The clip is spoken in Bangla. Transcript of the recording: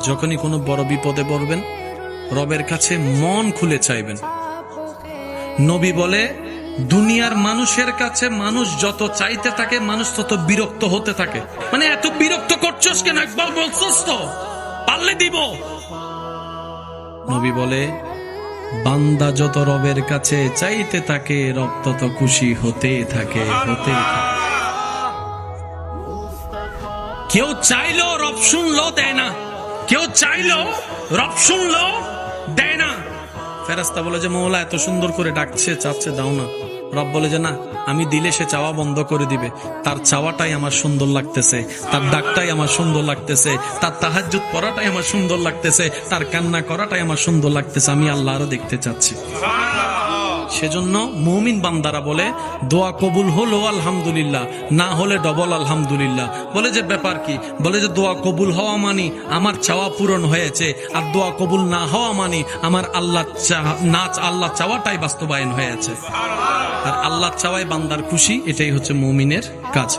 যখনই কোনো বড় বিপদে পড়বেন রবের কাছে মন খুলে চাইবেন। নবী বলে, দুনিয়ার মানুষের কাছে মানুষ যত চাইতে থাকে মানুষ তত বিরক্ত হতে থাকে। মানে এত বিরক্ত করছস কেন, একবার বলছস তো, পারলে দিব। নবী বলে, বান্দা যত রবের কাছে চাইতে থাকে রব তত খুশি হতে থাকে। কেউ চাইলো রব শুনলো দেয় না, কেউ চাইলো রব শুনলো দেয় না। ফেরেশতা বলে যে মওলা এত সুন্দর করে ডাকছে, চাচ্ছে, দাও না। রব বলে যে না, আমি দিলে সে চাওয়া বন্ধ করে দিবে। তার চাওয়াটাই আমার সুন্দর লাগতেছে, তার ডাকটাই আমার সুন্দর লাগতেছে, তার তাহাজ্জুদ পড়াটাই আমার সুন্দর লাগতেছে, তার কান্না করাটাই আমার সুন্দর লাগতেছে। আমি আল্লাহ আরো দেখতে চাচ্ছি। সেজন্য মুমিন বান্দারা বলে, দোয়া কবুল হলো আলহামদুলিল্লাহ, না হলে ডবল আলহামদুলিল্লাহ। বলে যে ব্যাপার কি? বলে যে দোয়া কবুল হওয়া মানি আমার চাওয়া পূরণ হয়েছে, আর দোয়া কবুল না হওয়া মানি আমার আল্লাহ চাওয়াটাই বাস্তবায়ন হয়েছে। আর আল্লাহ চাওয়ায় বান্দার খুশি, এটাই হচ্ছে মুমিনের কাজ।